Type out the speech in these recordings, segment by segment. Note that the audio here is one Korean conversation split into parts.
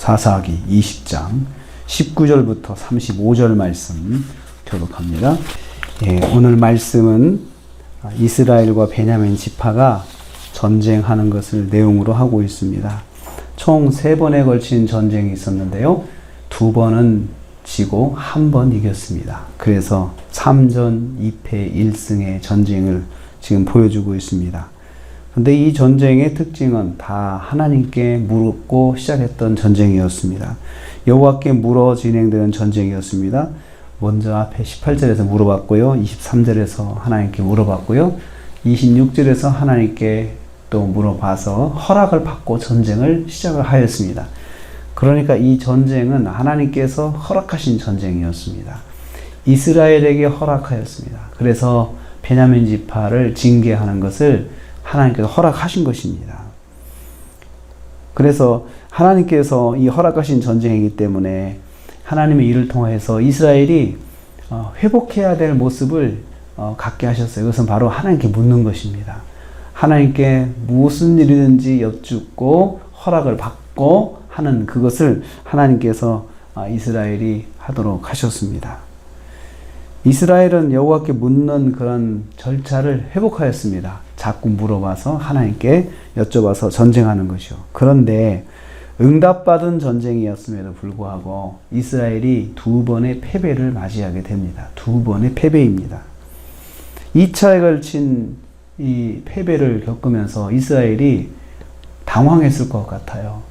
사사기 20장 19절부터 35절 말씀 교독합니다. 오늘 말씀은 이스라엘과 베냐민 지파가 전쟁하는 것을 내용으로 하고 있습니다. 총 3번에 걸친 전쟁이 있었는데요. 2번은 지고 1번 이겼습니다. 그래서 3전 2패 1승의 전쟁을 지금 보여주고 있습니다. 그런데 이 전쟁의 특징은 다 하나님께 물고 시작했던 전쟁이었습니다. 여호와께 물어 진행되는 전쟁이었습니다. 먼저 앞에 18절에서 물어봤고요. 23절에서 하나님께 물어봤고요. 26절에서 하나님께 또 물어봐서 허락을 받고 전쟁을 시작을 하였습니다. 그러니까 이 전쟁은 하나님께서 허락하신 전쟁이었습니다. 이스라엘에게 허락하였습니다. 그래서 베냐민 지파를 징계하는 것을 하나님께서 허락하신 것입니다. 그래서 하나님께서 이 허락하신 전쟁이기 때문에 하나님의 일을 통해서 이스라엘이 회복해야 될 모습을 갖게 하셨어요. 그것은 바로 하나님께 묻는 것입니다. 하나님께 무슨 일이든지 여쭙고 허락을 받고 하는 그것을 하나님께서 이스라엘이 하도록 하셨습니다. 이스라엘은 여호와께 묻는 그런 절차를 회복하였습니다. 자꾸 물어봐서 하나님께 여쭤봐서 전쟁하는 것이요. 그런데 응답받은 전쟁이었음에도 불구하고 이스라엘이 2번의 패배를 맞이하게 됩니다. 2번의 패배입니다. 2차에 걸친 이 패배를 겪으면서 이스라엘이 당황했을 것 같아요.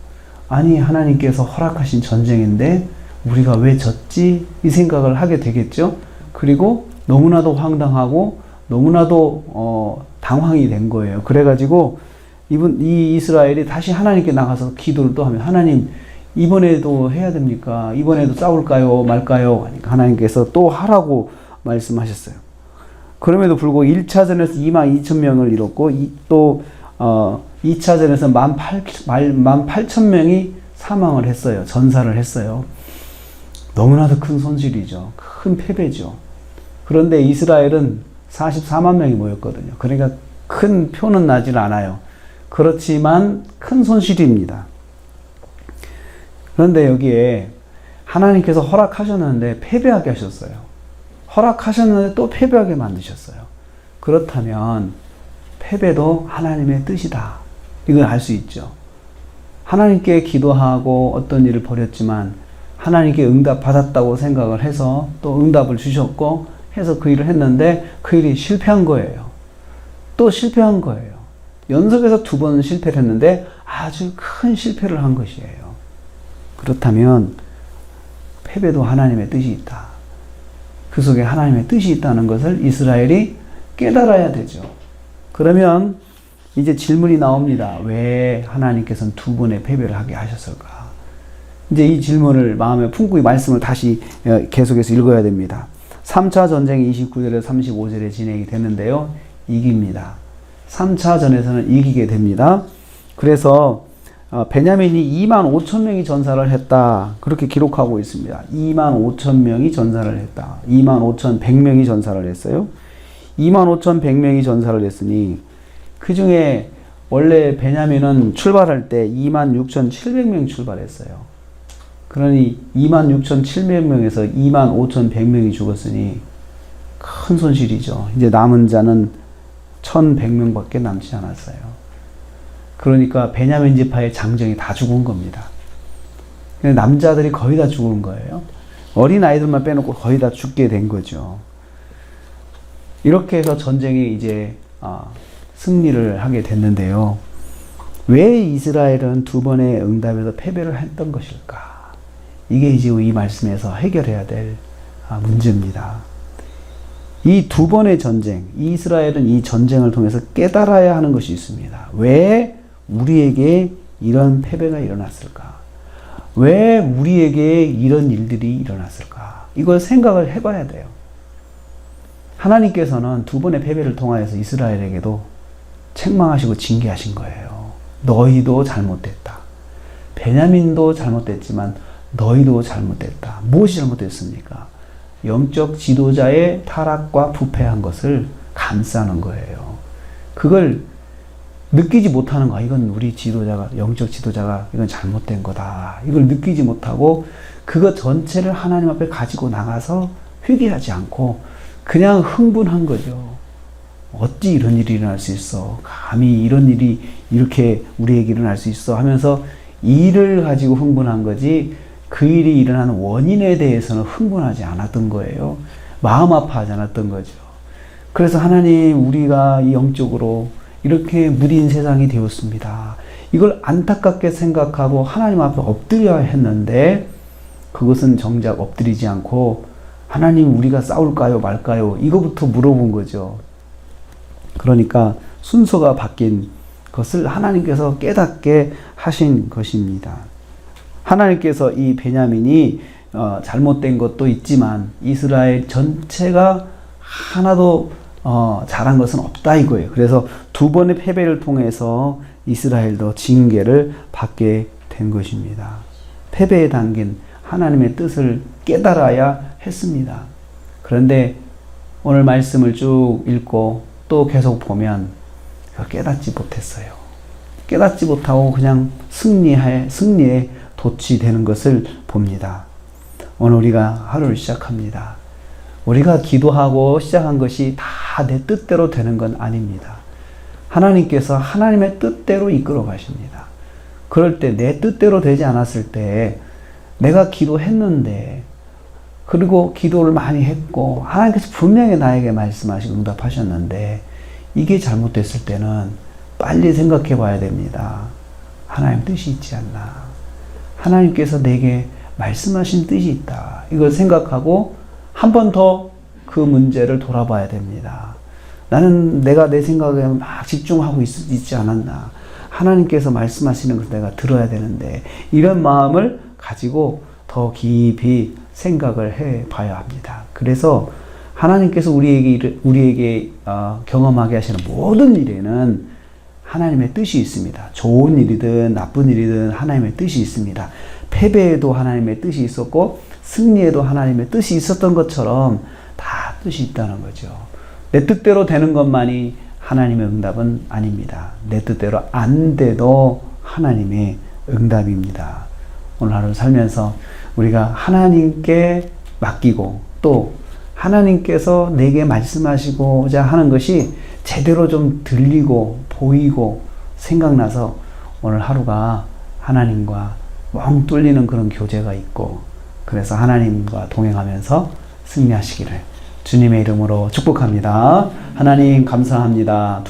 아니, 하나님께서 허락하신 전쟁인데 우리가 왜 졌지? 이 생각을 하게 되겠죠. 그리고 너무나도 황당하고 너무나도 당황이 된 거예요. 그래가지고 이 이스라엘이 다시 하나님께 나가서 기도를 또 하면, 하나님 이번에도 해야 됩니까? 이번에도 싸울까요? 말까요? 하니까 하나님께서 또 하라고 말씀하셨어요. 그럼에도 불구하고 1차전에서 22,000명을 잃었고 또 2차전에서 18,000명이 사망을 했어요. 전사를 했어요. 너무나도 큰 손실이죠. 큰 패배죠. 그런데 이스라엘은 44만 명이 모였거든요. 그러니까 큰 표는 나질 않아요. 그렇지만 큰 손실입니다. 그런데 여기에 하나님께서 허락하셨는데 패배하게 하셨어요. 허락하셨는데 또 패배하게 만드셨어요. 그렇다면 패배도 하나님의 뜻이다. 이걸 알 수 있죠. 하나님께 기도하고 어떤 일을 벌였지만 하나님께 응답 받았다고 생각을 해서 또 응답을 주셨고 해서 그 일을 했는데 그 일이 실패한 거예요. 또 실패한 거예요. 연속해서 2번 실패를 했는데 아주 큰 실패를 한 것이에요. 그렇다면 패배도 하나님의 뜻이 있다. 그 속에 하나님의 뜻이 있다는 것을 이스라엘이 깨달아야 되죠. 그러면 이제 질문이 나옵니다. 왜 하나님께서는 2번의 패배를 하게 하셨을까? 이제 이 질문을 마음에 품고 이 말씀을 다시 계속해서 읽어야 됩니다. 3차 전쟁이 29절에서 35절에 진행이 되는데요. 이깁니다. 3차 전에서는 이기게 됩니다. 그래서 베냐민이 25,000명이 전사를 했다. 그렇게 기록하고 있습니다. 25,000명이 전사를 했다. 25,100명이 전사를 했어요. 25,100명이 전사를 했으니 그 중에 원래 베냐민은 출발할 때 26,700명 출발했어요. 그러니 26,700명에서 25,100명이 죽었으니 큰 손실이죠. 이제 남은 자는 1,100명밖에 남지 않았어요. 그러니까 베냐민 지파의 장정이 다 죽은 겁니다. 남자들이 거의 다 죽은 거예요. 어린 아이들만 빼놓고 거의 다 죽게 된 거죠. 이렇게 해서 전쟁이 이제 승리를 하게 됐는데요. 왜 이스라엘은 2번의 응답에서 패배를 했던 것일까? 이게 이제 이 말씀에서 해결해야 될 문제입니다. 이 2번의 전쟁, 이스라엘은 이 전쟁을 통해서 깨달아야 하는 것이 있습니다. 왜 우리에게 이런 패배가 일어났을까? 왜 우리에게 이런 일들이 일어났을까? 이걸 생각을 해봐야 돼요. 하나님께서는 2번의 패배를 통하여서 이스라엘에게도 책망하시고 징계하신 거예요. 너희도 잘못됐다. 베냐민도 잘못됐지만 너희도 잘못됐다. 무엇이 잘못됐습니까? 영적 지도자의 타락과 부패한 것을 감싸는 거예요. 그걸 느끼지 못하는 거야. 이건 우리 지도자가, 영적 지도자가 이건 잘못된 거다. 이걸 느끼지 못하고 그것 전체를 하나님 앞에 가지고 나가서 회개하지 않고 그냥 흥분한 거죠. 어찌 이런 일이 일어날 수 있어? 감히 이런 일이 이렇게 우리에게 일어날 수 있어? 하면서 일을 가지고 흥분한 거지 그 일이 일어나는 원인에 대해서는 흥분하지 않았던 거예요. 마음 아파하지 않았던 거죠. 그래서 하나님, 우리가 이 영적으로 이렇게 무딘 세상이 되었습니다. 이걸 안타깝게 생각하고 하나님 앞에 엎드려야 했는데 그것은 정작 엎드리지 않고 하나님, 우리가 싸울까요 말까요? 이거부터 물어본 거죠. 그러니까 순서가 바뀐 것을 하나님께서 깨닫게 하신 것입니다. 하나님께서 이 베냐민이 잘못된 것도 있지만 이스라엘 전체가 하나도 잘한 것은 없다 이거예요. 그래서 두 번의 패배를 통해서 이스라엘도 징계를 받게 된 것입니다. 패배에 담긴 하나님의 뜻을 깨달아야 했습니다. 그런데 오늘 말씀을 쭉 읽고 또 계속 보면 깨닫지 못했어요. 깨닫지 못하고 그냥 승리에 도취되는 것을 봅니다. 오늘 우리가 하루를 시작합니다. 우리가 기도하고 시작한 것이 다 내 뜻대로 되는 건 아닙니다. 하나님께서 하나님의 뜻대로 이끌어 가십니다. 그럴 때 내 뜻대로 되지 않았을 때 내가 기도했는데 그리고 기도를 많이 했고 하나님께서 분명히 나에게 말씀하시고 응답하셨는데 이게 잘못됐을 때는 빨리 생각해 봐야 됩니다. 하나님 뜻이 있지 않나. 하나님께서 내게 말씀하신 뜻이 있다. 이걸 생각하고 한 번 더 그 문제를 돌아봐야 됩니다. 나는 내가 내 생각에 막 집중하고 있지 않았나. 하나님께서 말씀하시는 것을 내가 들어야 되는데 이런 마음을 가지고 더 깊이 생각을 해 봐야 합니다. 그래서 하나님께서 우리에게 경험하게 하시는 모든 일에는 하나님의 뜻이 있습니다. 좋은 일이든 나쁜 일이든 하나님의 뜻이 있습니다. 패배에도 하나님의 뜻이 있었고 승리에도 하나님의 뜻이 있었던 것처럼 다 뜻이 있다는 거죠. 내 뜻대로 되는 것만이 하나님의 응답은 아닙니다. 내 뜻대로 안 돼도 하나님의 응답입니다. 오늘 하루 살면서 우리가 하나님께 맡기고 또 하나님께서 내게 말씀하시고자 하는 것이 제대로 좀 들리고 보이고 생각나서 오늘 하루가 하나님과 멍 뚫리는 그런 교제가 있고 그래서 하나님과 동행하면서 승리하시기를 주님의 이름으로 축복합니다. 하나님 감사합니다.